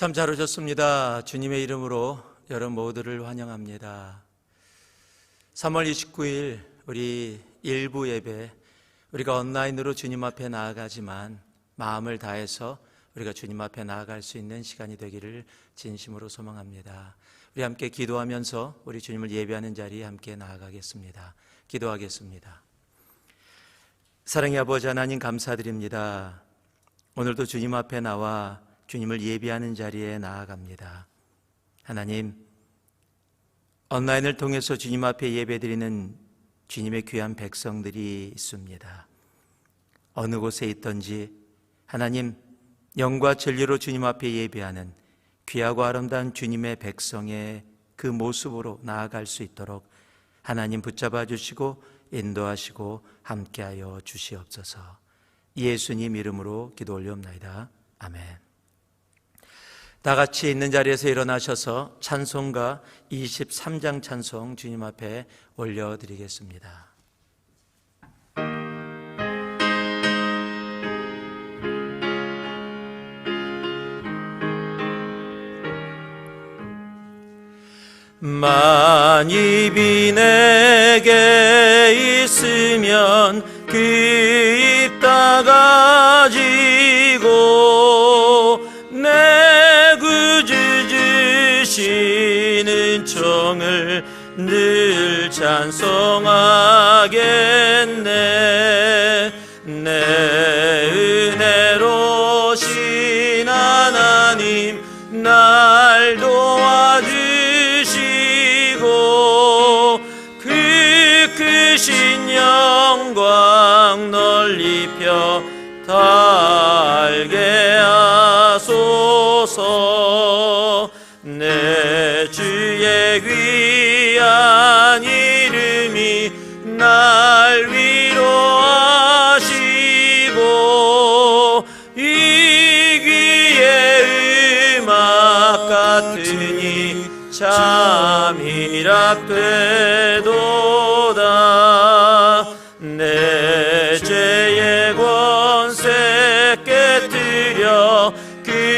참 잘 오셨습니다. 주님의 이름으로 여러분 모두를 환영합니다. 3월 29일 우리 일부 예배, 우리가 온라인으로 주님 앞에 나아가지만 마음을 다해서 우리가 주님 앞에 나아갈 수 있는 시간이 되기를 진심으로 소망합니다. 우리 함께 기도하면서 우리 주님을 예배하는 자리에 함께 나아가겠습니다. 기도하겠습니다. 사랑의 아버지 하나님, 감사드립니다. 오늘도 주님 앞에 나와 주님을 예배하는 자리에 나아갑니다. 하나님, 온라인을 통해서 주님 앞에 예배드리는 주님의 귀한 백성들이 있습니다. 어느 곳에 있든지 하나님, 영과 진리로 주님 앞에 예배하는 귀하고 아름다운 주님의 백성의 그 모습으로 나아갈 수 있도록 하나님 붙잡아 주시고 인도하시고 함께하여 주시옵소서. 예수님 이름으로 기도 올리옵나이다. 아멘. 다 같이 있는 자리에서 일어나셔서 찬송가 23장 찬송 주님 앞에 올려드리겠습니다. 만입이 내게 있으면 그 입 다 가지고 내 구주 주시는 총을 늘 찬송하겠네. 내 은혜로 신 하나님 날 도와주시고 그 크신 영광 널리 펴 달게 하소서. 내 주의 귀한 이름이 날 위로하시고 이 귀의 음악 같으니 참 희락되도다. 내 죄의 권세 깨뜨려 그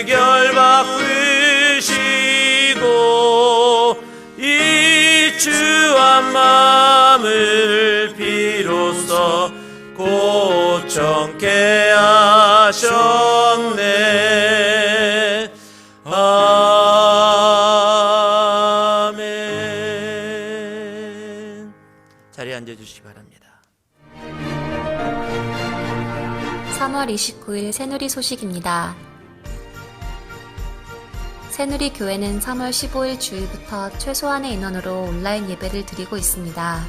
결 바꾸시고 이 주한 마음을 비로소 고청케 하셨네. 아멘. 자리에 앉아주시기 바랍니다. 3월 29일 새누리 소식입니다. 새누리 교회는 3월 15일 주일부터 최소한의 인원으로 온라인 예배를 드리고 있습니다.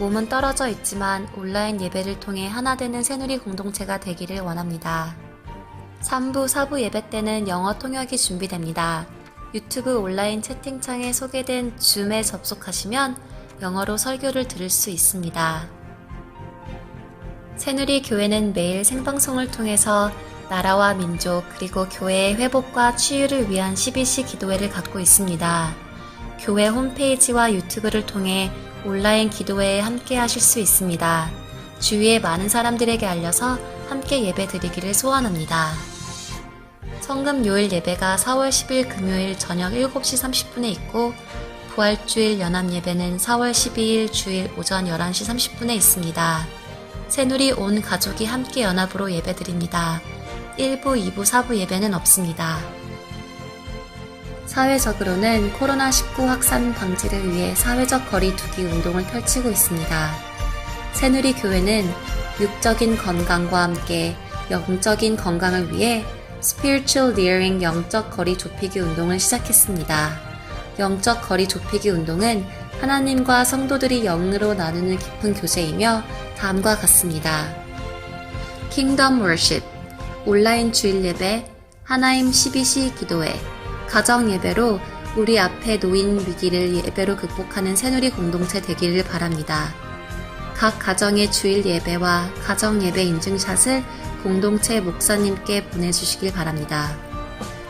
몸은 떨어져 있지만 온라인 예배를 통해 하나 되는 새누리 공동체가 되기를 원합니다. 3부, 4부 예배 때는 영어 통역이 준비됩니다. 유튜브 온라인 채팅창에 소개된 줌에 접속하시면 영어로 설교를 들을 수 있습니다. 새누리 교회는 매일 생방송을 통해서 나라와 민족 그리고 교회의 회복과 치유를 위한 12시 기도회를 갖고 있습니다. 교회 홈페이지와 유튜브를 통해 온라인 기도회에 함께 하실 수 있습니다. 주위에 많은 사람들에게 알려서 함께 예배 드리기를 소원합니다. 성금 요일 예배가 4월 10일 금요일 저녁 7시 30분에 있고 부활주일 연합 예배는 4월 12일 주일 오전 11시 30분에 있습니다. 새누리 온 가족이 함께 연합으로 예배 드립니다. 1부, 2부, 4부 예배는 없습니다. 사회적으로는 코로나19 확산 방지를 위해 사회적 거리 두기 운동을 펼치고 있습니다. 새누리 교회는 육적인 건강과 함께 영적인 건강을 위해 Spiritual Nearing 영적 거리 좁히기 운동을 시작했습니다. 영적 거리 좁히기 운동은 하나님과 성도들이 영으로 나누는 깊은 교제이며 다음과 같습니다. Kingdom Worship, 온라인 주일 예배, 하나임 12시 기도회, 가정 예배로 우리 앞에 놓인 위기를 예배로 극복하는 새누리 공동체 되기를 바랍니다. 각 가정의 주일 예배와 가정 예배 인증샷을 공동체 목사님께 보내주시길 바랍니다.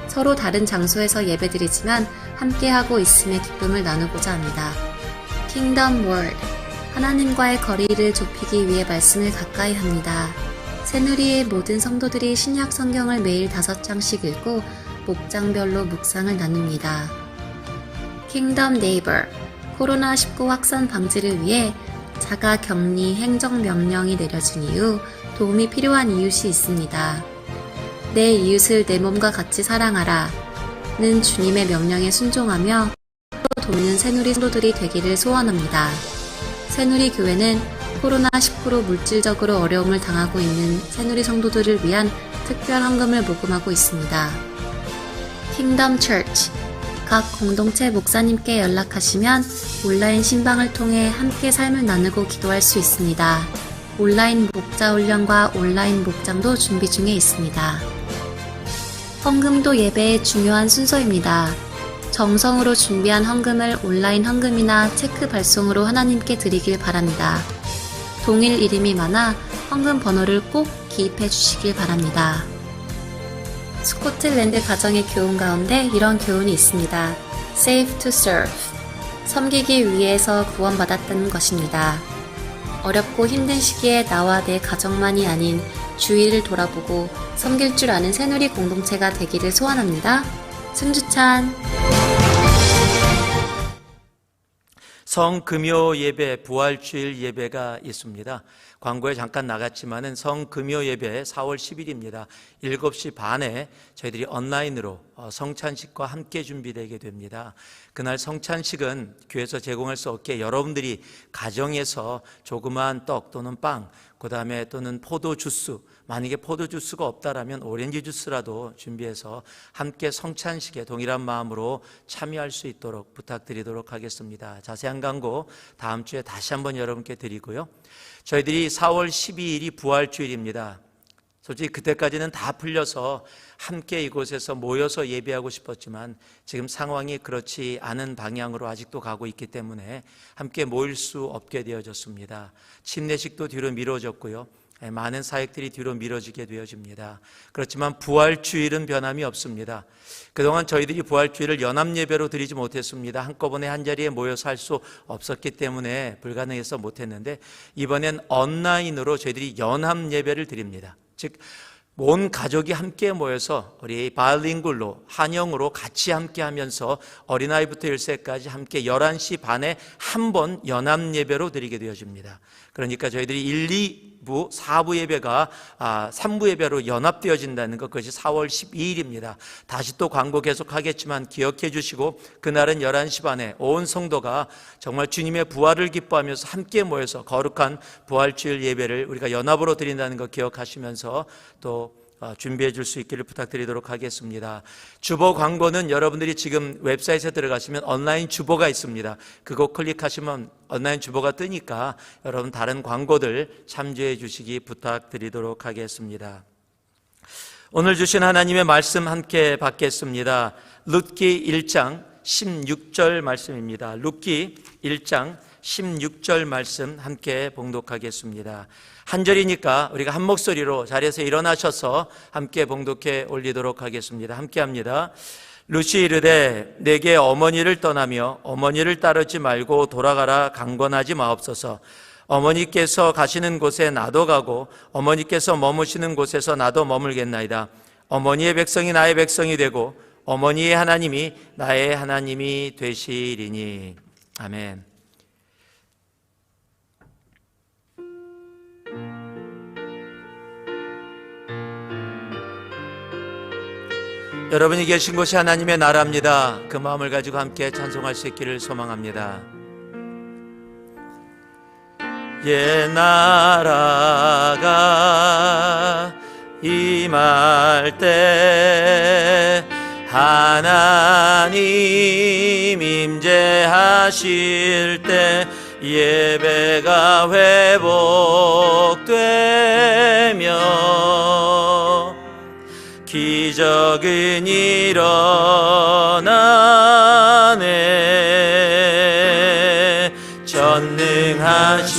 서로 다른 장소에서 예배드리지만 함께하고 있음의 기쁨을 나누고자 합니다. Kingdom Word, 하나님과의 거리를 좁히기 위해 말씀을 가까이 합니다. 새누리의 모든 성도들이 신약 성경을 매일 5장씩 읽고 목장별로 묵상을 나눕니다. 킹덤 네이버, 코로나19 확산 방지를 위해 자가 격리 행정명령이 내려진 이후 도움이 필요한 이웃이 있습니다. 내 이웃을 내 몸과 같이 사랑하라 는 주님의 명령에 순종하며 돕는 새누리 성도들이 되기를 소원합니다. 새누리 교회는 코로나19로 물질적으로 어려움을 당하고 있는 새누리 성도들을 위한 특별 헌금을 모금하고 있습니다. 킹덤 처치, 각 공동체 목사님께 연락하시면 온라인 신방을 통해 함께 삶을 나누고 기도할 수 있습니다. 온라인 목자 훈련과 온라인 목장도 준비 중에 있습니다. 헌금도 예배의 중요한 순서입니다. 정성으로 준비한 헌금을 온라인 헌금이나 체크 발송으로 하나님께 드리길 바랍니다. 동일 이름이 많아 헌금 번호를 꼭 기입해 주시길 바랍니다. 스코틀랜드 가정의 교훈 가운데 이런 교훈이 있습니다. Save to serve. 섬기기 위해서 구원받았다는 것입니다. 어렵고 힘든 시기에 나와 내 가정만이 아닌 주위를 돌아보고 섬길 줄 아는 새누리 공동체가 되기를 소원합니다. 승주찬. 성금요 예배, 부활주일 예배가 있습니다. 광고에 잠깐 나갔지만은 성금요 예배 4월 10일입니다. 7시 반에 저희들이 온라인으로 성찬식과 함께 준비되게 됩니다. 그날 성찬식은 교회에서 제공할 수 없게 여러분들이 가정에서 조그마한 떡 또는 빵, 그 다음에 또는 포도주스, 만약에 포도주스가 없다라면 오렌지 주스라도 준비해서 함께 성찬식에 동일한 마음으로 참여할 수 있도록 부탁드리도록 하겠습니다. 자세한 광고 다음 주에 다시 한번 여러분께 드리고요. 저희들이 4월 12일이 부활주일입니다. 솔직히 그때까지는 다 풀려서 함께 이곳에서 모여서 예배하고 싶었지만 지금 상황이 그렇지 않은 방향으로 아직도 가고 있기 때문에 함께 모일 수 없게 되어졌습니다. 침례식도 뒤로 미뤄졌고요. 많은 사역들이 뒤로 미뤄지게 되어집니다. 그렇지만 부활주일은 변함이 없습니다. 그동안 저희들이 부활주일을 연합예배로 드리지 못했습니다. 한꺼번에 한자리에 모여서 할 수 없었기 때문에 불가능해서 못했는데 이번엔 온라인으로 저희들이 연합예배를 드립니다. 즉 온 가족이 함께 모여서 우리 바일링굴로 한영으로 같이 함께 하면서 어린아이부터 10세까지 함께 11시 반에 한 번 연합예배로 드리게 되어집니다. 그러니까 저희들이 1, 2부, 4부 예배가 3부 예배로 연합되어진다는 것, 그것이 4월 12일입니다. 다시 또 광고 계속하겠지만 기억해 주시고 그날은 11시 반에 온 성도가 정말 주님의 부활을 기뻐하면서 함께 모여서 거룩한 부활주일 예배를 우리가 연합으로 드린다는 것 기억하시면서 또 준비해 줄 수 있기를 부탁드리도록 하겠습니다. 주보 광고는 여러분들이 지금 웹사이트에 들어가시면 온라인 주보가 있습니다. 그거 클릭하시면 온라인 주보가 뜨니까 여러분 다른 광고들 참조해 주시기 부탁드리도록 하겠습니다. 오늘 주신 하나님의 말씀 함께 받겠습니다. 룻기 1장 16절 말씀입니다. 룻기 1장 16절 말씀 함께 봉독하겠습니다. 한 절이니까 우리가 한 목소리로 자리에서 일어나셔서 함께 봉독해 올리도록 하겠습니다. 함께 합니다. 룻이 이르되 내게 어머니를 떠나며 어머니를 따르지 말고 돌아가라 강권하지 마옵소서. 어머니께서 가시는 곳에 나도 가고 어머니께서 머무시는 곳에서 나도 머물겠나이다. 어머니의 백성이 나의 백성이 되고 어머니의 하나님이 나의 하나님이 되시리니. 아멘. 여러분이 계신 곳이 하나님의 나라입니다. 그 마음을 가지고 함께 찬송할 수 있기를 소망합니다. 옛나라가 임할 때 하나님 임재하실 때 예배가 회복되며 기적은 일어나네. 전능하신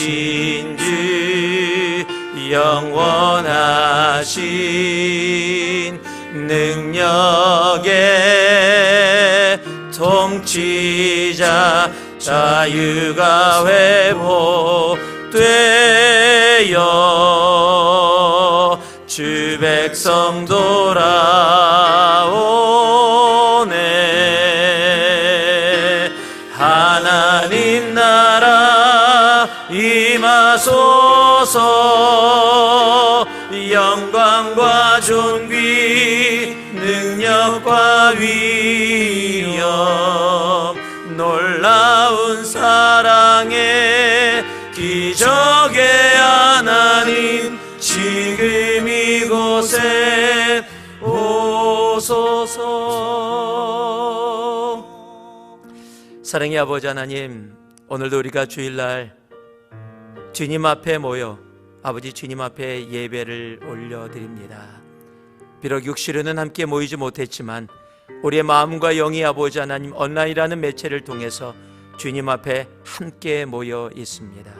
주 영원하신 능력의 통치자 자유가 회복되어 주 백성 돌아오 주소서. 영광과 존귀 능력과 위엄 놀라운 사랑의 기적의 하나님 지금 이곳에 오소서. 사랑의 아버지 하나님, 오늘도 우리가 주일날 주님 앞에 모여 아버지 주님 앞에 예배를 올려드립니다. 비록 육시로는 함께 모이지 못했지만 우리의 마음과 영이 아버지 하나님 온라인이라는 매체를 통해서 주님 앞에 함께 모여 있습니다.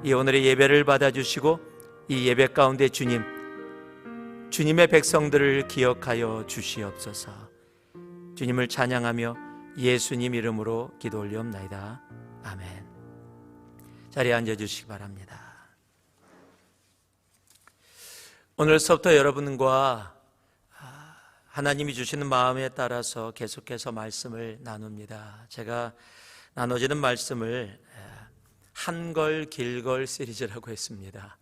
이 오늘의 예배를 받아주시고 이 예배 가운데 주님의 백성들을 기억하여 주시옵소서. 주님을 찬양하며 예수님 이름으로 기도 올리옵나이다. 아멘. 자리에 앉아주시기 바랍니다. 오늘서부터 여러분과 하나님이 주시는 마음에 따라서 계속해서 말씀을 나눕니다. 제가 나눠지는 말씀을 한걸 길걸 시리즈라고 했습니다.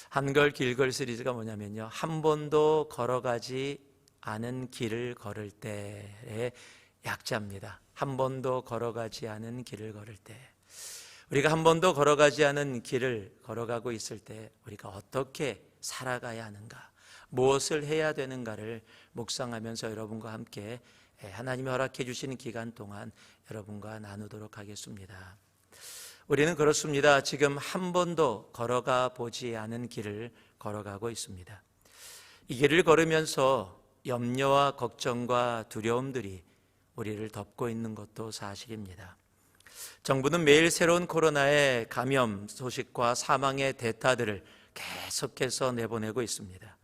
한걸 길걸 시리즈가 뭐냐면요, 한 번도 걸어가지 않은 길을 걸을 때의 약자입니다. 한 번도 걸어가지 않은 길을 걸을 때, 우리가 한 번도 걸어가지 않은 길을 걸어가고 있을 때 우리가 어떻게 살아가야 하는가, 무엇을 해야 되는가를 묵상하면서 여러분과 함께 하나님이 허락해 주시는 기간 동안 여러분과 나누도록 하겠습니다. 우리는 그렇습니다. 지금 한 번도 걸어가 보지 않은 길을 걸어가고 있습니다. 이 길을 걸으면서 염려와 걱정과 두려움들이 우리를 덮고 있는 것도 사실입니다. 정부는 매일 새로운 코로나의 감염 소식과 사망의 데이터들을 계속해서 내보내고 있습니다.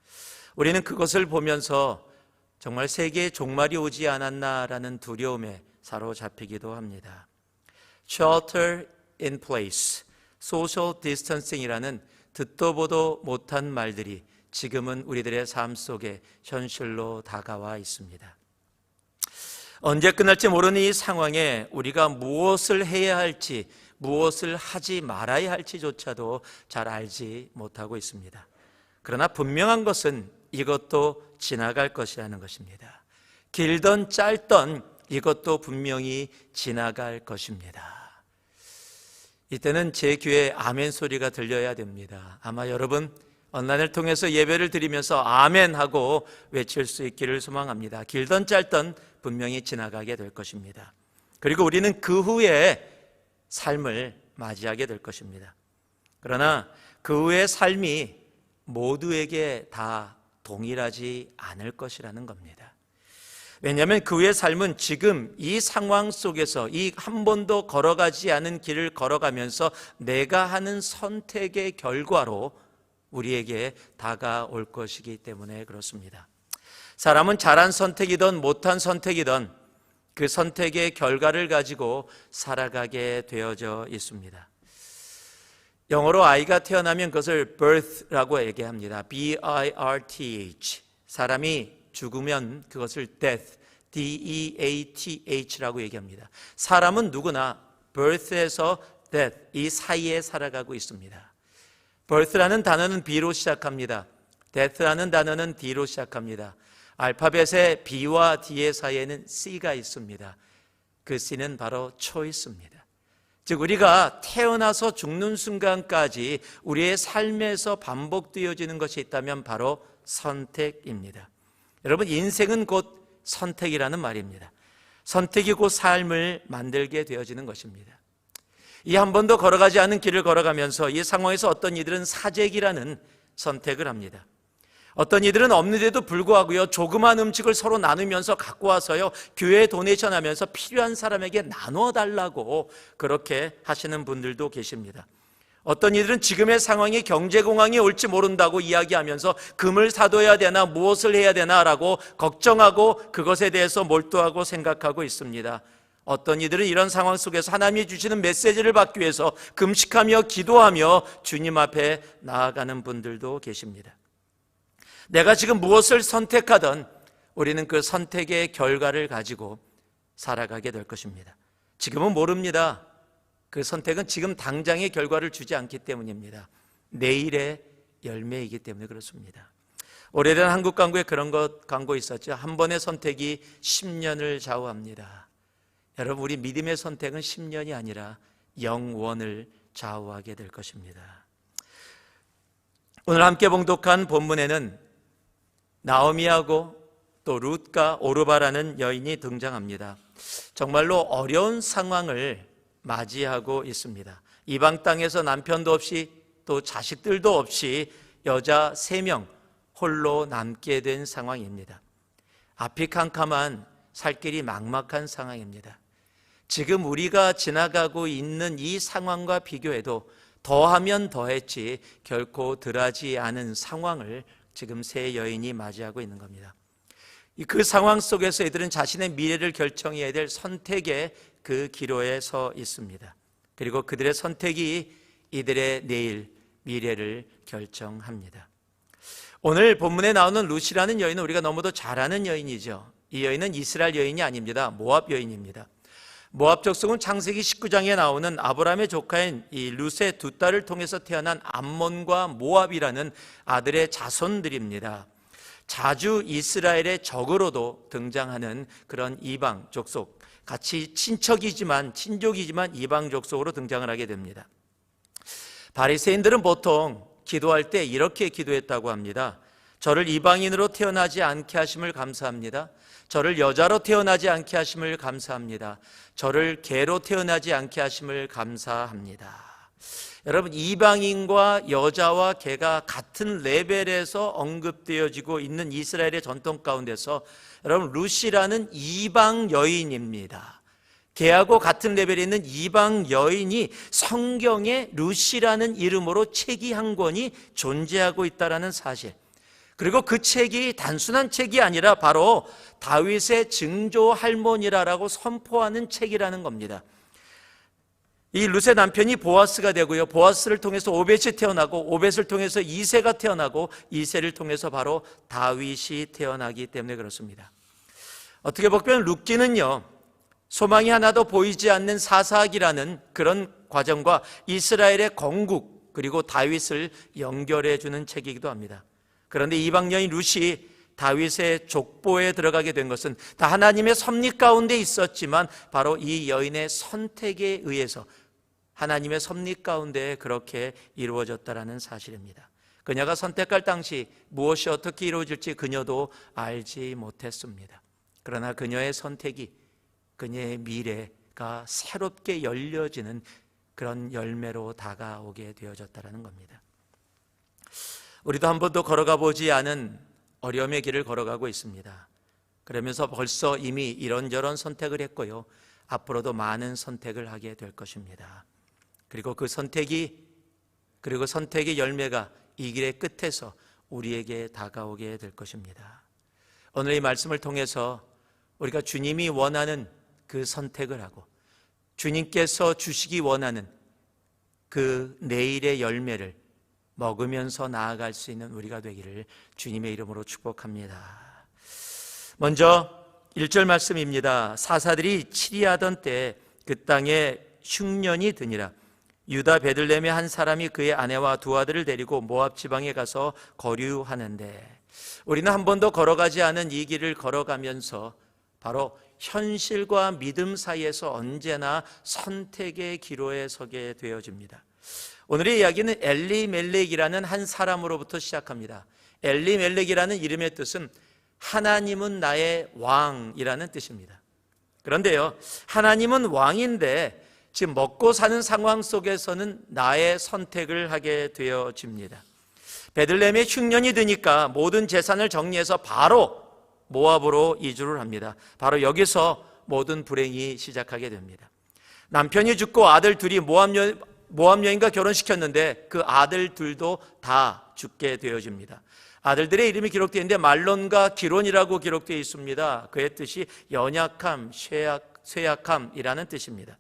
우리는 그것을 보면서 정말 세계의 종말이 오지 않았나라는 두려움에 사로잡히기도 합니다. Shelter in place, social distancing이라는 듣도 보도 못한 말들이 지금은 우리들의 삶 속에 현실로 다가와 있습니다. 언제 끝날지 모르는 이 상황에 우리가 무엇을 해야 할지, 무엇을 하지 말아야 할지조차도 잘 알지 못하고 있습니다. 그러나 분명한 것은 이것도 지나갈 것이라는 것입니다. 길던 짧던 이것도 분명히 지나갈 것입니다. 이때는 제 귀에 아멘 소리가 들려야 됩니다. 아마 여러분 온라인을 통해서 예배를 드리면서 아멘 하고 외칠 수 있기를 소망합니다. 길던 짧던 분명히 지나가게 될 것입니다. 그리고 우리는 그 후에 삶을 맞이하게 될 것입니다. 그러나 그 후의 삶이 모두에게 다 동일하지 않을 것이라는 겁니다. 왜냐하면 그 후의 삶은 지금 이 상황 속에서 이 한 번도 걸어가지 않은 길을 걸어가면서 내가 하는 선택의 결과로 우리에게 다가올 것이기 때문에 그렇습니다. 사람은 잘한 선택이든 못한 선택이든 그 선택의 결과를 가지고 살아가게 되어져 있습니다. 영어로 아이가 태어나면 그것을 birth라고 얘기합니다. B-I-R-T-H. 사람이 죽으면 그것을 death, D-E-A-T-H라고 얘기합니다. 사람은 누구나 birth에서 death, 이 사이에 살아가고 있습니다. birth라는 단어는 B로 시작합니다. death라는 단어는 D로 시작합니다. 알파벳의 B와 D의 사이에는 C가 있습니다. 그 C는 바로 choice입니다. 즉 우리가 태어나서 죽는 순간까지 우리의 삶에서 반복되어지는 것이 있다면 바로 선택입니다. 여러분, 인생은 곧 선택이라는 말입니다. 선택이 곧 삶을 만들게 되어지는 것입니다. 이 한 번도 걸어가지 않은 길을 걸어가면서 이 상황에서 어떤 이들은 사재기라는 선택을 합니다. 어떤 이들은 없는데도 불구하고요, 조그만 음식을 서로 나누면서 갖고 와서요, 교회에 도네이션 하면서 필요한 사람에게 나누어 달라고 그렇게 하시는 분들도 계십니다. 어떤 이들은 지금의 상황이 경제공황이 올지 모른다고 이야기하면서 금을 사둬야 되나 무엇을 해야 되나라고 걱정하고 그것에 대해서 몰두하고 생각하고 있습니다. 어떤 이들은 이런 상황 속에서 하나님이 주시는 메시지를 받기 위해서 금식하며 기도하며 주님 앞에 나아가는 분들도 계십니다. 내가 지금 무엇을 선택하든 우리는 그 선택의 결과를 가지고 살아가게 될 것입니다. 지금은 모릅니다. 그 선택은 지금 당장의 결과를 주지 않기 때문입니다. 내일의 열매이기 때문에 그렇습니다. 오래된 한국 광고에 그런 광고 있었죠. 한 번의 선택이 10년을 좌우합니다. 여러분, 우리 믿음의 선택은 10년이 아니라 영원을 좌우하게 될 것입니다. 오늘 함께 봉독한 본문에는 나오미하고 또 룻과 오르바라는 여인이 등장합니다. 정말로 어려운 상황을 맞이하고 있습니다. 이방 땅에서 남편도 없이 또 자식들도 없이 여자 3명 홀로 남게 된 상황입니다. 앞이 캄캄한 살 길이 막막한 상황입니다. 지금 우리가 지나가고 있는 이 상황과 비교해도 더하면 더했지 결코 덜하지 않은 상황을 지금 세 여인이 맞이하고 있는 겁니다. 그 상황 속에서 이들은 자신의 미래를 결정해야 될 선택의 그 기로에 서 있습니다. 그리고 그들의 선택이 이들의 내일 미래를 결정합니다. 오늘 본문에 나오는 룻이라는 여인은 우리가 너무도 잘 아는 여인이죠. 이 여인은 이스라엘 여인이 아닙니다. 모압 여인입니다. 모압 족속은 창세기 19장에 나오는 아브라함의 조카인 이 룻의 두 딸을 통해서 태어난 암몬과 모압이라는 아들의 자손들입니다. 자주 이스라엘의 적으로도 등장하는 그런 이방 족속, 같이 친족이지만 이방 족속으로 등장을 하게 됩니다. 바리새인들은 보통 기도할 때 이렇게 기도했다고 합니다. 저를 이방인으로 태어나지 않게 하심을 감사합니다. 저를 여자로 태어나지 않게 하심을 감사합니다. 저를 개로 태어나지 않게 하심을 감사합니다. 여러분, 이방인과 여자와 개가 같은 레벨에서 언급되어지고 있는 이스라엘의 전통 가운데서 여러분, 룻이라는 이방 여인입니다. 개하고 같은 레벨에 있는 이방 여인이 성경에 룻이라는 이름으로 책이 한 권이 존재하고 있다는 사실, 그리고 그 책이 단순한 책이 아니라 바로 다윗의 증조 할머니라고 선포하는 책이라는 겁니다. 이 룻의 남편이 보아스가 되고요, 보아스를 통해서 오벳이 태어나고, 오벳을 통해서 이새가 태어나고, 이새를 통해서 바로 다윗이 태어나기 때문에 그렇습니다. 어떻게 보면 룻기는요, 소망이 하나도 보이지 않는 사사기라는 그런 과정과 이스라엘의 건국 그리고 다윗을 연결해 주는 책이기도 합니다. 그런데 이방 여인 룻이 다윗의 족보에 들어가게 된 것은 다 하나님의 섭리 가운데 있었지만 바로 이 여인의 선택에 의해서 하나님의 섭리 가운데 그렇게 이루어졌다는 사실입니다. 그녀가 선택할 당시 무엇이 어떻게 이루어질지 그녀도 알지 못했습니다. 그러나 그녀의 선택이 그녀의 미래가 새롭게 열려지는 그런 열매로 다가오게 되어졌다는 겁니다. 우리도 한 번도 걸어가 보지 않은 어려움의 길을 걸어가고 있습니다. 그러면서 벌써 이미 이런저런 선택을 했고요, 앞으로도 많은 선택을 하게 될 것입니다. 그리고 그 선택의 열매가 이 길의 끝에서 우리에게 다가오게 될 것입니다. 오늘 이 말씀을 통해서 우리가 주님이 원하는 그 선택을 하고 주님께서 주시기 원하는 그 내일의 열매를 먹으면서 나아갈 수 있는 우리가 되기를 주님의 이름으로 축복합니다. 먼저 1절 말씀입니다. 사사들이 치리하던 때에 그 땅에 흉년이 드니라. 유다 베들레헴의 한 사람이 그의 아내와 두 아들을 데리고 모압 지방에 가서 거류하는데, 우리는 한 번도 걸어가지 않은 이 길을 걸어가면서 바로 현실과 믿음 사이에서 언제나 선택의 기로에 서게 되어집니다. 오늘의 이야기는 엘리멜렉이라는 한 사람으로부터 시작합니다. 엘리멜렉이라는 이름의 뜻은 하나님은 나의 왕이라는 뜻입니다. 그런데요, 하나님은 왕인데 지금 먹고 사는 상황 속에서는 나의 선택을 하게 되어집니다. 베들레헴에 흉년이 드니까 모든 재산을 정리해서 바로 모압으로 이주를 합니다. 바로 여기서 모든 불행이 시작하게 됩니다. 남편이 죽고 아들 둘이 모압 여인과 결혼시켰는데 그 아들 둘도 다 죽게 되어집니다. 아들들의 이름이 기록되어 있는데 말론과 기론이라고 기록되어 있습니다. 그의 뜻이 연약함, 쇠약함이라는 뜻입니다.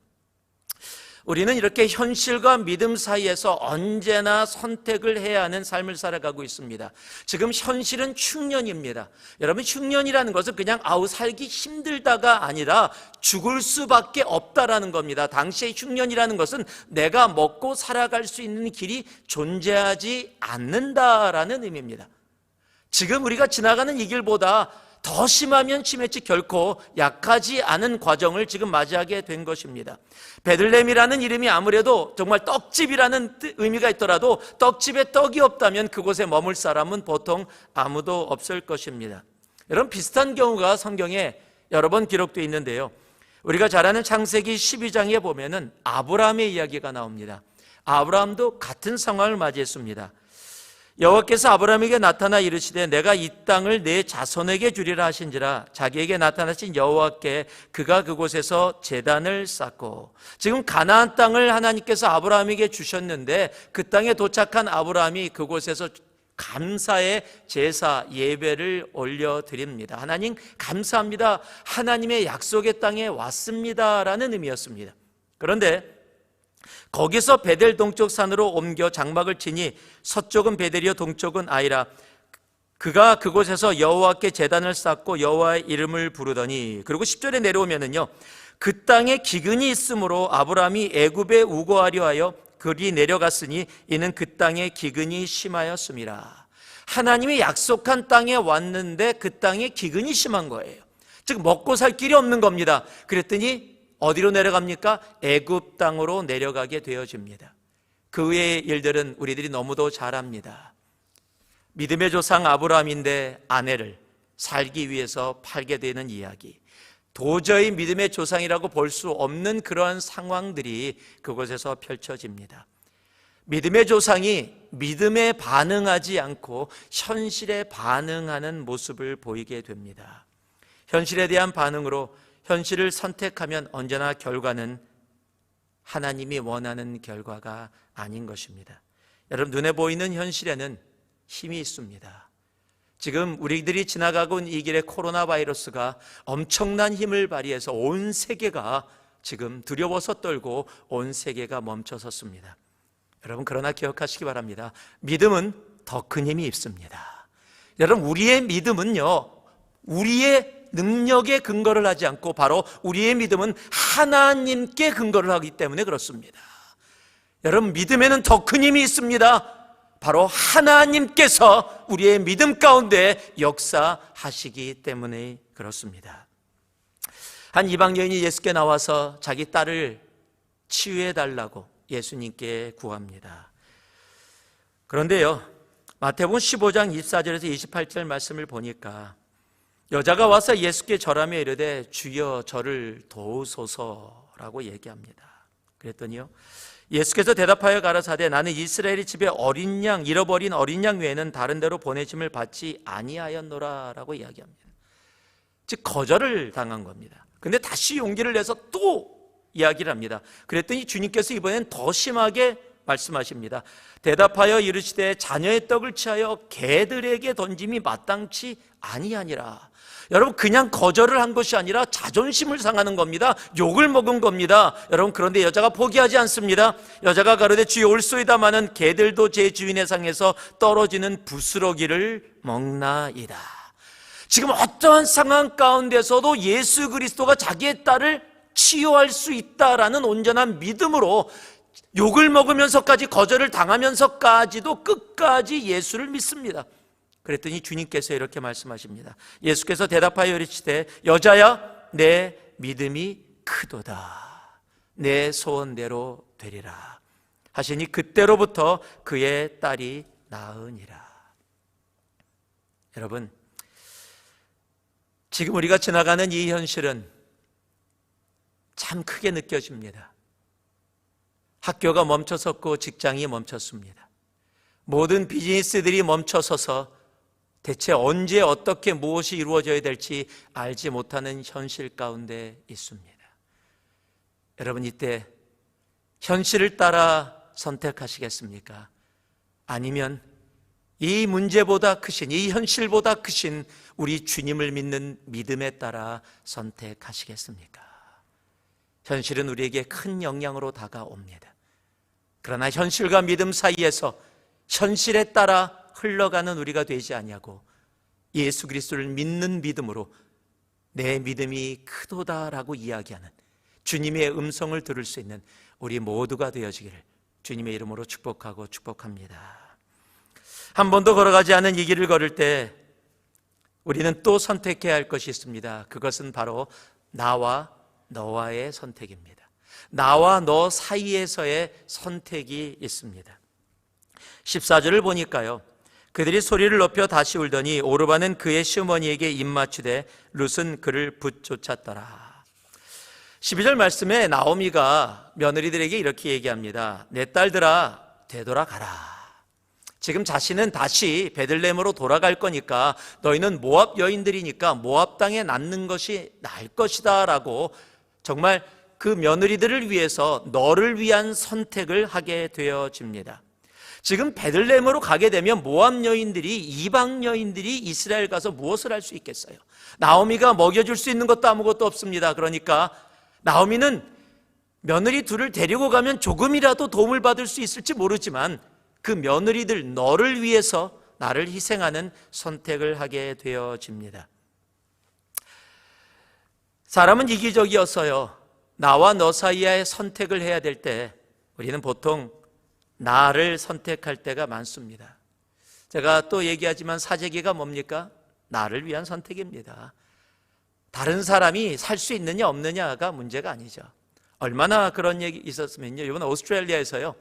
우리는 이렇게 현실과 믿음 사이에서 언제나 선택을 해야 하는 삶을 살아가고 있습니다. 지금 현실은 흉년입니다. 여러분, 흉년이라는 것은 그냥 살기 힘들다가 아니라 죽을 수밖에 없다라는 겁니다. 당시의 흉년이라는 것은 내가 먹고 살아갈 수 있는 길이 존재하지 않는다라는 의미입니다. 지금 우리가 지나가는 이 길보다 더 심하면 심했지 결코 약하지 않은 과정을 지금 맞이하게 된 것입니다. 베들레헴이라는 이름이 아무래도 정말 떡집이라는 의미가 있더라도 떡집에 떡이 없다면 그곳에 머물 사람은 보통 아무도 없을 것입니다. 여러분, 비슷한 경우가 성경에 여러 번 기록되어 있는데요, 우리가 잘 아는 창세기 12장에 보면은 아브라함의 이야기가 나옵니다. 아브라함도 같은 상황을 맞이했습니다. 여호와께서 아브라함에게 나타나 이르시되 내가 이 땅을 내 자손에게 주리라 하신지라. 자기에게 나타나신 여호와께 그가 그곳에서 제단을 쌓고, 지금 가나안 땅을 하나님께서 아브라함에게 주셨는데 그 땅에 도착한 아브라함이 그곳에서 감사의 제사 예배를 올려드립니다. 하나님 감사합니다, 하나님의 약속의 땅에 왔습니다라는 의미였습니다. 그런데 거기서 베델 동쪽 산으로 옮겨 장막을 치니 서쪽은 베델이요 동쪽은 아이라. 그가 그곳에서 여호와께 제단을 쌓고 여호와의 이름을 부르더니, 그리고 10절에 내려오면은요, 그 땅에 기근이 있으므로 아브라함이 애굽에 우거하려 하여 그리 내려갔으니 이는 그 땅에 기근이 심하였음이라. 하나님이 약속한 땅에 왔는데 그 땅에 기근이 심한 거예요. 즉 먹고 살 길이 없는 겁니다. 그랬더니 어디로 내려갑니까? 애굽 땅으로 내려가게 되어집니다. 그 외의 일들은 우리들이 너무도 잘 압니다. 믿음의 조상 아브라함인데 아내를 살기 위해서 팔게 되는 이야기, 도저히 믿음의 조상이라고 볼 수 없는 그러한 상황들이 그곳에서 펼쳐집니다. 믿음의 조상이 믿음에 반응하지 않고 현실에 반응하는 모습을 보이게 됩니다. 현실에 대한 반응으로 현실을 선택하면 언제나 결과는 하나님이 원하는 결과가 아닌 것입니다. 여러분, 눈에 보이는 현실에는 힘이 있습니다. 지금 우리들이 지나가고 있는 이 길에 코로나 바이러스가 엄청난 힘을 발휘해서 온 세계가 지금 두려워서 떨고 온 세계가 멈춰섰습니다. 여러분, 그러나 기억하시기 바랍니다. 믿음은 더 큰 힘이 있습니다. 여러분, 우리의 믿음은요, 우리의 능력에 근거를 하지 않고 바로 우리의 믿음은 하나님께 근거를 하기 때문에 그렇습니다. 여러분, 믿음에는 더 큰 힘이 있습니다. 바로 하나님께서 우리의 믿음 가운데 역사하시기 때문에 그렇습니다. 한 이방 여인이 예수께 나와서 자기 딸을 치유해 달라고 예수님께 구합니다. 그런데요, 마태복음 15장 24절에서 28절 말씀을 보니까 여자가 와서 예수께 절하며 이르되 주여 저를 도우소서라고 얘기합니다. 그랬더니요, 예수께서 대답하여 가라사대 나는 이스라엘의 집에 어린 양, 잃어버린 어린 양 외에는 다른 데로 보내심을 받지 아니하였노라 라고 이야기합니다. 즉 거절을 당한 겁니다. 근데 다시 용기를 내서 또 이야기를 합니다. 그랬더니 주님께서 이번엔 더 심하게 말씀하십니다. 대답하여 이르시되 자녀의 떡을 취하여 개들에게 던짐이 마땅치 아니하니라. 여러분, 그냥 거절을 한 것이 아니라 자존심을 상하는 겁니다. 욕을 먹은 겁니다. 여러분, 그런데 여자가 포기하지 않습니다. 여자가 가로되 주여 올소이다마는 개들도 제 주인의 상에서 떨어지는 부스러기를 먹나이다. 지금 어떠한 상황 가운데서도 예수 그리스도가 자기의 딸을 치유할 수 있다라는 온전한 믿음으로 욕을 먹으면서까지 거절을 당하면서까지도 끝까지 예수를 믿습니다. 그랬더니 주님께서 이렇게 말씀하십니다. 예수께서 대답하여 이르시되 여자야 내 믿음이 크도다. 내 소원대로 되리라 하시니 그때로부터 그의 딸이 나으니라. 여러분, 지금 우리가 지나가는 이 현실은 참 크게 느껴집니다. 학교가 멈춰섰고 직장이 멈췄습니다. 모든 비즈니스들이 멈춰서서 대체 언제 어떻게 무엇이 이루어져야 될지 알지 못하는 현실 가운데 있습니다. 여러분, 이때 현실을 따라 선택하시겠습니까? 아니면 이 문제보다 크신, 이 현실보다 크신 우리 주님을 믿는 믿음에 따라 선택하시겠습니까? 현실은 우리에게 큰 영향으로 다가옵니다. 그러나 현실과 믿음 사이에서 현실에 따라 흘러가는 우리가 되지 아니하고 예수 그리스도를 믿는 믿음으로 내 믿음이 크도다라고 이야기하는 주님의 음성을 들을 수 있는 우리 모두가 되어지기를 주님의 이름으로 축복하고 축복합니다. 한 번도 걸어가지 않은 이 길을 걸을 때 우리는 또 선택해야 할 것이 있습니다. 그것은 바로 나와 너와의 선택입니다. 나와 너 사이에서의 선택이 있습니다. 14절을 보니까요, 그들이 소리를 높여 다시 울더니 오르바는 그의 시어머니에게 입맞추되 룻은 그를 붙쫓았더라. 12절 말씀에 나오미가 며느리들에게 이렇게 얘기합니다. 내 딸들아 되돌아가라. 지금 자신은 다시 베들레헴으로 돌아갈 거니까 너희는 모압 여인들이니까 모압 땅에 낳는 것이 나을 것이다 라고 정말 그 며느리들을 위해서 너를 위한 선택을 하게 되어집니다. 지금 베들레헴으로 가게 되면 모압 여인들이, 이방 여인들이 이스라엘 가서 무엇을 할 수 있겠어요? 나오미가 먹여줄 수 있는 것도 아무것도 없습니다. 그러니까 나오미는 며느리 둘을 데리고 가면 조금이라도 도움을 받을 수 있을지 모르지만 그 며느리들 너를 위해서 나를 희생하는 선택을 하게 되어집니다. 사람은 이기적이어서요, 나와 너 사이에 선택을 해야 될 때 우리는 보통 나를 선택할 때가 많습니다. 제가 또 얘기하지만 사재기가 뭡니까? 나를 위한 선택입니다. 다른 사람이 살 수 있느냐 없느냐가 문제가 아니죠. 얼마나 그런 얘기 있었으면요, 이번 오스트레일리아에서요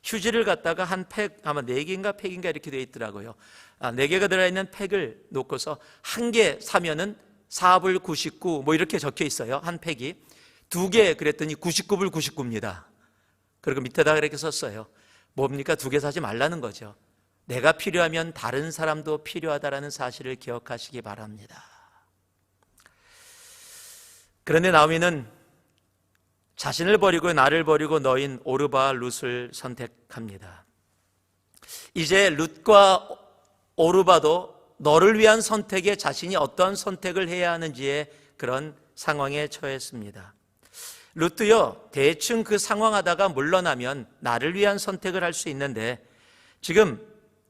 휴지를 갖다가 한 팩, 아마 4개인가 팩인가 이렇게 되어 있더라고요. 4개가 들어있는 팩을 놓고서 한 개 사면은 4불 99 뭐 이렇게 적혀 있어요. 한 팩이 2개 그랬더니 99불 99입니다. 그리고 밑에다 이렇게 썼어요. 뭡니까? 2개 사지 말라는 거죠. 내가 필요하면 다른 사람도 필요하다라는 사실을 기억하시기 바랍니다. 그런데 나오미는 자신을 버리고 나를 버리고 너인 오르바 룻을 선택합니다. 이제 룻과 오르바도 너를 위한 선택에 자신이 어떤 선택을 해야 하는지의 그런 상황에 처했습니다. 룻도요, 대충 그 상황하다가 물러나면 나를 위한 선택을 할 수 있는데 지금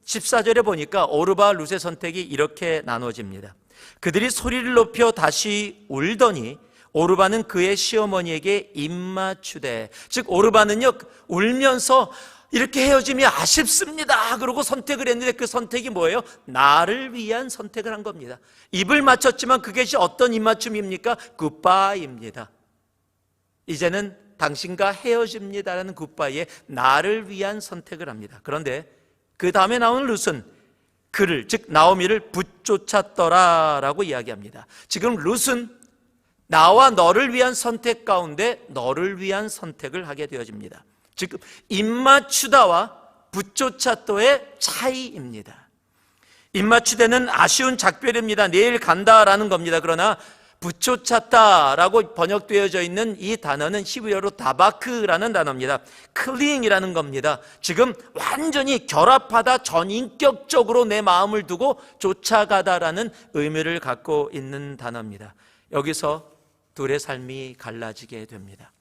14절에 보니까 오르바 룻의 선택이 이렇게 나눠집니다. 그들이 소리를 높여 다시 울더니 오르바는 그의 시어머니에게 입맞추되, 즉 오르바는요 울면서 이렇게 헤어짐이 아쉽습니다 그러고 선택을 했는데 그 선택이 뭐예요? 나를 위한 선택을 한 겁니다. 입을 맞췄지만 그것이 어떤 입맞춤입니까? 굿바이입니다. 이제는 당신과 헤어집니다라는 굿바이에 나를 위한 선택을 합니다. 그런데 그 다음에 나오는 룻은 그를, 즉 나오미를 붙쫓았더라라고 이야기합니다. 지금 룻은 나와 너를 위한 선택 가운데 너를 위한 선택을 하게 되어집니다. 지금 입맞추다와 붙쫓았도의 차이입니다. 입맞추다는 아쉬운 작별입니다. 내일 간다라는 겁니다. 그러나 붙쫓았다라고 번역되어져 있는 이 단어는 히브리어로 다바크라는 단어입니다. 클링이라는 겁니다. 지금 완전히 결합하다, 전인격적으로 내 마음을 두고 쫓아가다라는 의미를 갖고 있는 단어입니다. 여기서 둘의 삶이 갈라지게 됩니다.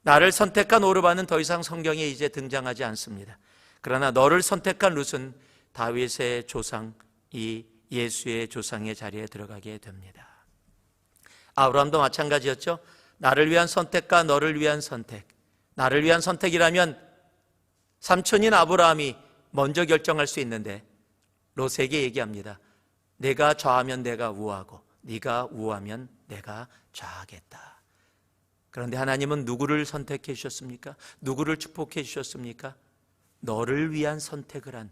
나를 선택한 오르바는 더 이상 성경에 이제 등장하지 않습니다. 그러나 너를 선택한 룻은 다윗의 조상, 이 예수의 조상의 자리에 들어가게 됩니다. 아브라함도 마찬가지였죠. 나를 위한 선택과 너를 위한 선택. 나를 위한 선택이라면 삼촌인 아브라함이 먼저 결정할 수 있는데 롯에게 얘기합니다. 내가 좌하면 내가 우하고 네가 우하면 내가 좌하겠다. 그런데 하나님은 누구를 선택해 주셨습니까? 누구를 축복해 주셨습니까? 너를 위한 선택을 한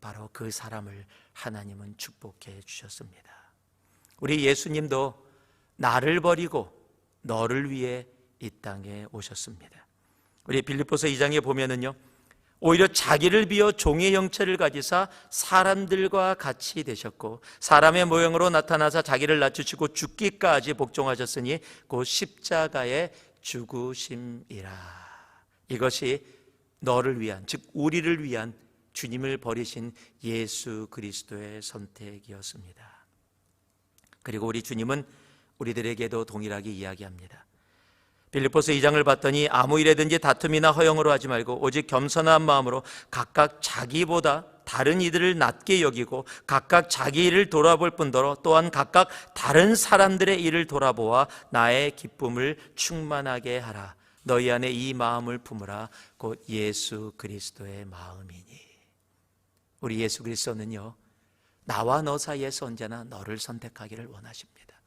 바로 그 사람을 하나님은 축복해 주셨습니다. 우리 예수님도 나를 버리고 너를 위해 이 땅에 오셨습니다. 우리 빌립보서 2장에 보면은요, 오히려 자기를 비워 종의 형체를 가지사 사람들과 같이 되셨고 사람의 모형으로 나타나사 자기를 낮추시고 죽기까지 복종하셨으니 곧 십자가의 죽으심이라. 이것이 너를 위한, 즉 우리를 위한 주님을 버리신 예수 그리스도의 선택이었습니다. 그리고 우리 주님은 우리들에게도 동일하게 이야기합니다. 빌립보서 2장을 봤더니 아무 일에든지 다툼이나 허영으로 하지 말고 오직 겸손한 마음으로 각각 자기보다 다른 이들을 낮게 여기고 각각 자기 일을 돌아볼 뿐더러 또한 각각 다른 사람들의 일을 돌아보아 나의 기쁨을 충만하게 하라. 너희 안에 이 마음을 품으라. 곧 예수 그리스도의 마음이니. 우리 예수 그리스도는요, 나와 너 사이에서 언제나 너를 선택하기를 원하십니다.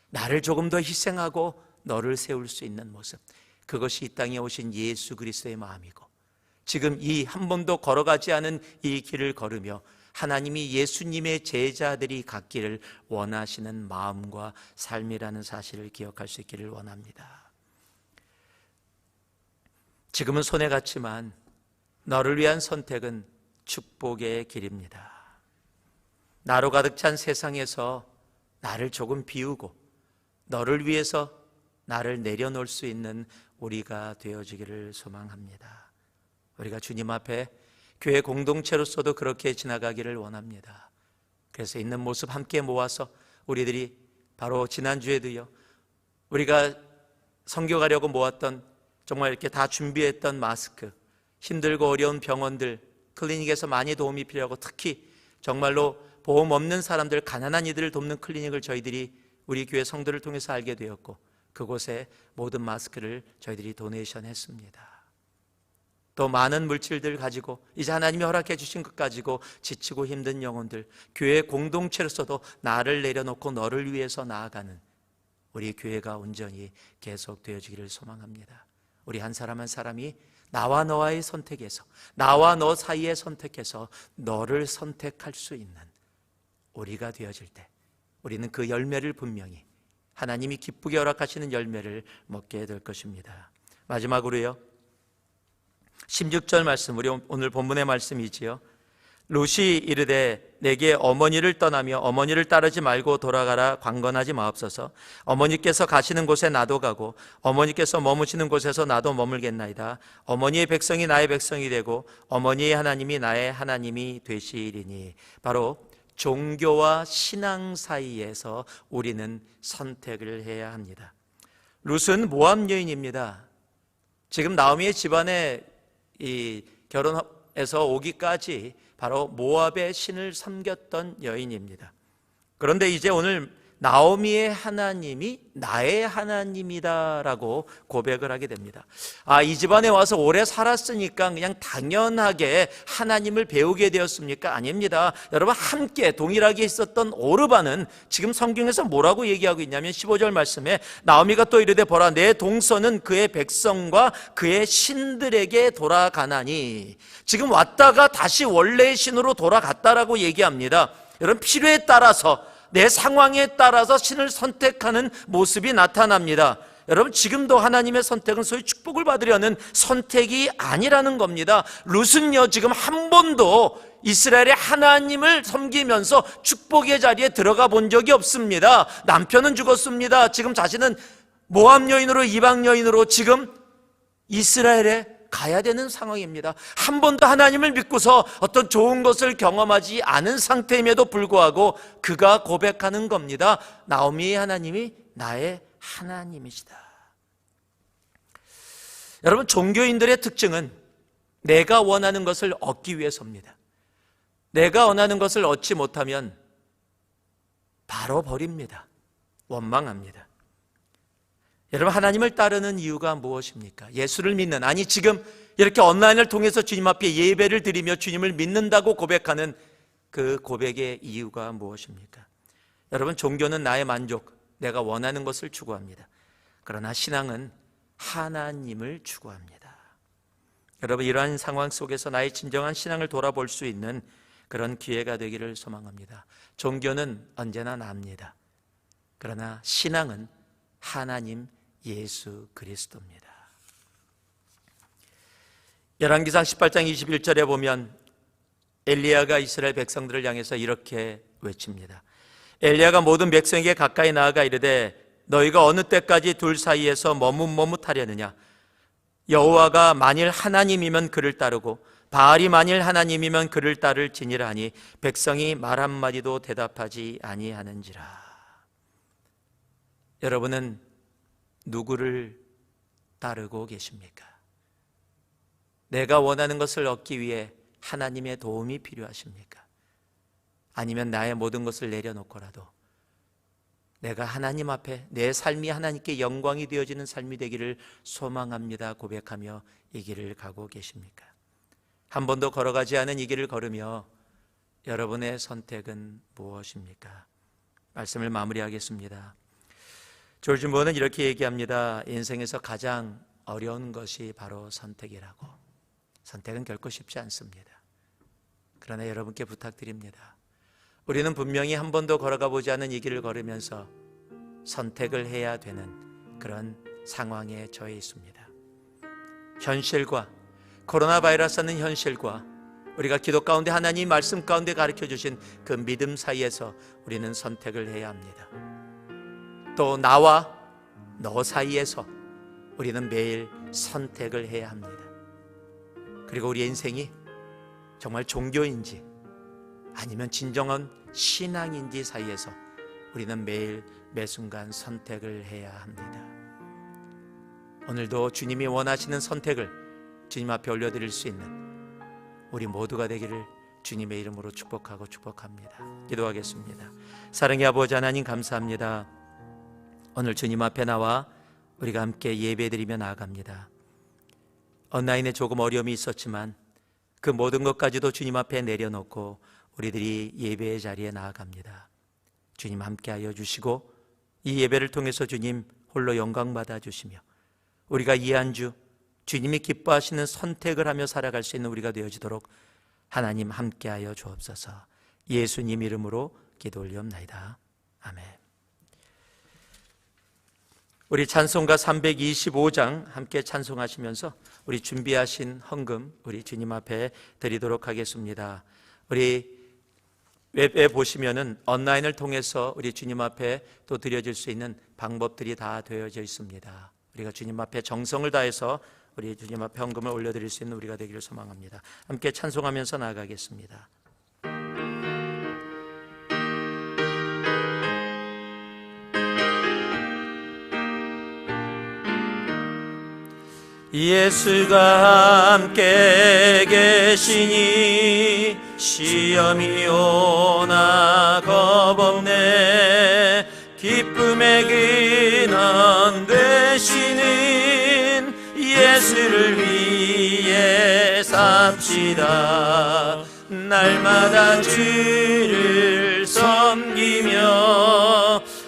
나를 조금 더 희생하고 너를 세울 수 있는 모습, 그것이 이 땅에 오신 예수 그리스도의 마음이고, 지금 이 한 번도 걸어가지 않은 이 길을 걸으며 하나님이 예수님의 제자들이 갖기를 원하시는 마음과 삶이라는 사실을 기억할 수 있기를 원합니다. 지금은 손해 같지만 너를 위한 선택은 축복의 길입니다. 나로 가득 찬 세상에서 나를 조금 비우고 너를 위해서 나를 내려놓을 수 있는 우리가 되어지기를 소망합니다. 우리가 주님 앞에 교회 공동체로서도 그렇게 지나가기를 원합니다. 그래서 있는 모습 함께 모아서 우리들이 바로 지난주에도요, 우리가 선교 가려고 모았던, 정말 이렇게 다 준비했던 마스크, 힘들고 어려운 병원들, 클리닉에서 많이 도움이 필요하고 특히 정말로 보험 없는 사람들, 가난한 이들을 돕는 클리닉을 저희들이 우리 교회 성도를 통해서 알게 되었고, 그곳에 모든 마스크를 저희들이 도네이션 했습니다. 또 많은 물질들 가지고, 이제 하나님이 허락해 주신 것 가지고 지치고 힘든 영혼들, 교회 공동체로서도 나를 내려놓고 너를 위해서 나아가는 우리 교회가 온전히 계속되어지기를 소망합니다. 우리 한 사람 한 사람이 나와 너와의 선택에서, 나와 너 사이에 선택해서 너를 선택할 수 있는 우리가 되어질 때 우리는 그 열매를 분명히 하나님이 기쁘게 허락하시는 열매를 먹게 될 것입니다. 마지막으로요, 16절 말씀, 우리 오늘 본문의 말씀이지요. 롯이 이르되 내게 어머니를 떠나며 어머니를 따르지 말고 돌아가라. 강건하지 마옵소서. 어머니께서 가시는 곳에 나도 가고 어머니께서 머무시는 곳에서 나도 머물겠나이다. 어머니의 백성이 나의 백성이 되고 어머니의 하나님이 나의 하나님이 되시리니. 바로 종교와 신앙 사이에서 우리는 선택을 해야 합니다. 룻은 모압 여인입니다. 지금 나오미의 집안에 이 결혼해서 오기까지 바로 모압의 신을 섬겼던 여인입니다. 그런데 이제 오늘 나오미의 하나님이 나의 하나님이다라고 고백을 하게 됩니다. 이 집안에 와서 오래 살았으니까 그냥 당연하게 하나님을 배우게 되었습니까? 아닙니다. 여러분, 함께 동일하게 있었던 오르반은 지금 성경에서 뭐라고 얘기하고 있냐면 15절 말씀에 나오미가 또 이르되 보라, 내 동서는 그의 백성과 그의 신들에게 돌아가나니. 지금 왔다가 다시 원래의 신으로 돌아갔다라고 얘기합니다. 여러분, 필요에 따라서, 내 상황에 따라서 신을 선택하는 모습이 나타납니다. 여러분, 지금도 하나님의 선택은 소위 축복을 받으려는 선택이 아니라는 겁니다. 룻은요, 지금 한 번도 이스라엘의 하나님을 섬기면서 축복의 자리에 들어가 본 적이 없습니다. 남편은 죽었습니다. 지금 자신은 모압 여인으로, 이방 여인으로 지금 이스라엘에 가야 되는 상황입니다. 한 번도 하나님을 믿고서 어떤 좋은 것을 경험하지 않은 상태임에도 불구하고 그가 고백하는 겁니다. 나오미의 하나님이 나의 하나님이시다. 여러분, 종교인들의 특징은 내가 원하는 것을 얻기 위해서입니다. 내가 원하는 것을 얻지 못하면 바로 버립니다. 원망합니다. 여러분, 하나님을 따르는 이유가 무엇입니까? 예수를 믿는, 아니 지금 이렇게 온라인을 통해서 주님 앞에 예배를 드리며 주님을 믿는다고 고백하는 그 고백의 이유가 무엇입니까? 여러분, 종교는 나의 만족, 내가 원하는 것을 추구합니다. 그러나 신앙은 하나님을 추구합니다. 여러분, 이러한 상황 속에서 나의 진정한 신앙을 돌아볼 수 있는 그런 기회가 되기를 소망합니다. 종교는 언제나 납니다. 그러나 신앙은 하나님 예수 그리스도입니다. 열왕기상 18장 21절에 보면 엘리야가 이스라엘 백성들을 향해서 이렇게 외칩니다. 엘리야가 모든 백성에게 가까이 나아가 이르되 너희가 어느 때까지 둘 사이에서 머뭇머뭇하려느냐. 여호와가 만일 하나님이면 그를 따르고 바알이 만일 하나님이면 그를 따를지니라 하니 백성이 말 한마디도 대답하지 아니하는지라. 여러분은 누구를 따르고 계십니까? 내가 원하는 것을 얻기 위해 하나님의 도움이 필요하십니까? 아니면 나의 모든 것을 내려놓고라도 내가 하나님 앞에 내 삶이 하나님께 영광이 되어지는 삶이 되기를 소망합니다 고백하며 이 길을 가고 계십니까? 한 번도 걸어가지 않은 이 길을 걸으며 여러분의 선택은 무엇입니까? 말씀을 마무리하겠습니다. 조지 무어는 이렇게 얘기합니다. 인생에서 가장 어려운 것이 바로 선택이라고. 선택은 결코 쉽지 않습니다. 그러나 여러분께 부탁드립니다. 우리는 분명히 한 번도 걸어가 보지 않은 이 길을 걸으면서 선택을 해야 되는 그런 상황에 처해 있습니다. 현실과 코로나 바이러스는 현실과 우리가 기도 가운데 하나님 말씀 가운데 가르쳐 주신 그 믿음 사이에서 우리는 선택을 해야 합니다. 또 나와 너 사이에서 우리는 매일 선택을 해야 합니다. 그리고 우리 인생이 정말 종교인지 아니면 진정한 신앙인지 사이에서 우리는 매일 매순간 선택을 해야 합니다. 오늘도 주님이 원하시는 선택을 주님 앞에 올려드릴 수 있는 우리 모두가 되기를 주님의 이름으로 축복합니다. 기도하겠습니다. 사랑의 아버지 하나님 감사합니다. 오늘 주님 앞에 나와 우리가 함께 예배드리며 나아갑니다. 온라인에 조금 어려움이 있었지만 그 모든 것까지도 주님 앞에 내려놓고 우리들이 예배의 자리에 나아갑니다. 주님 함께하여 주시고 이 예배를 통해서 주님 홀로 영광 받아 주시며 우리가 이 한 주 주님이 기뻐하시는 선택을 하며 살아갈 수 있는 우리가 되어지도록 하나님 함께하여 주옵소서. 예수님 이름으로 기도 올리옵나이다. 아멘. 우리 찬송가 325장 함께 찬송하시면서 우리 준비하신 헌금 우리 주님 앞에 드리도록 하겠습니다. 우리 웹에 보시면은 온라인을 통해서 우리 주님 앞에 또 드려질 수 있는 방법들이 다 되어져 있습니다. 우리가 주님 앞에 정성을 다해서 우리 주님 앞에 헌금을 올려드릴 수 있는 우리가 되기를 소망합니다. 함께 찬송하면서 나아가겠습니다. 예수가 함께 계시니 시험이 오나 겁없네. 기쁨의 근원 되시는 예수를 위해 삽시다. 날마다 주를 섬기며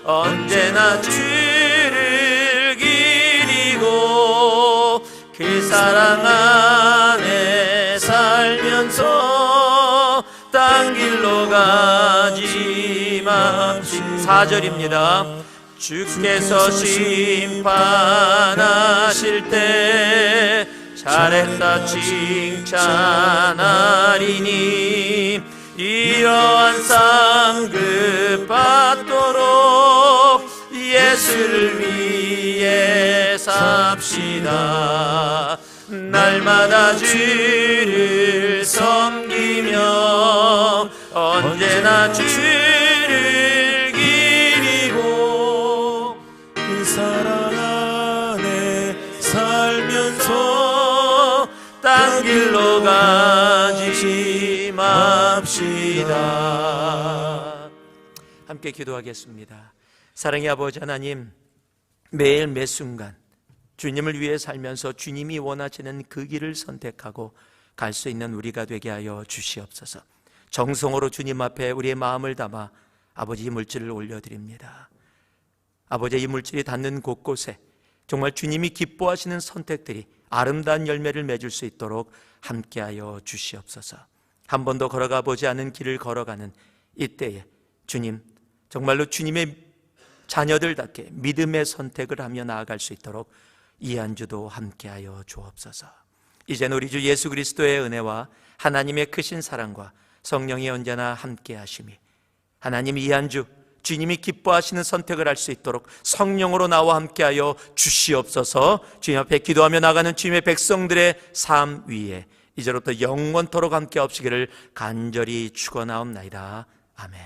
언제나 주를 기리고 그 사랑 안에 살면서 딴 길로 가지 맙시다. 4절입니다. 주께서 심판하실 때 잘했다 칭찬하리니 이러한 상급 받도록 예수를 위해 삽시다. 날마다 주를 섬기며 언제나 주를 기리고 그 사랑 안에 살면서 딴 길로 가지 맙시다. 함께 기도하겠습니다. 사랑의 아버지 하나님, 매일 매순간 주님을 위해 살면서 주님이 원하시는 그 길을 선택하고 갈 수 있는 우리가 되게 하여 주시옵소서. 정성으로 주님 앞에 우리의 마음을 담아 아버지 이 물질을 올려드립니다. 아버지 이 물질이 닿는 곳곳에 정말 주님이 기뻐하시는 선택들이 아름다운 열매를 맺을 수 있도록 함께하여 주시옵소서. 한 번도 걸어가 보지 않은 길을 걸어가는 이때에 주님 정말로 주님의 자녀들답게 믿음의 선택을 하며 나아갈 수 있도록 이 한 주도 함께하여 주옵소서. 이제는 우리 주 예수 그리스도의 은혜와 하나님의 크신 사랑과 성령이 언제나 함께하심이 하나님 이 한 주 주님이 기뻐하시는 선택을 할 수 있도록 성령으로 나와 함께하여 주시옵소서. 주님 앞에 기도하며 나가는 주님의 백성들의 삶 위에 이제로부터 영원토록 함께 없으기를 간절히 축원하옵나이다. 아멘.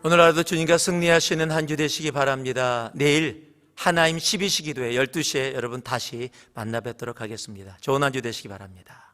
오늘 하루도 주님과 승리하시는 한 주 되시기 바랍니다. 내일 하나님 12시 기도회 12시에 여러분 다시 만나 뵙도록 하겠습니다. 좋은 한 주 되시기 바랍니다.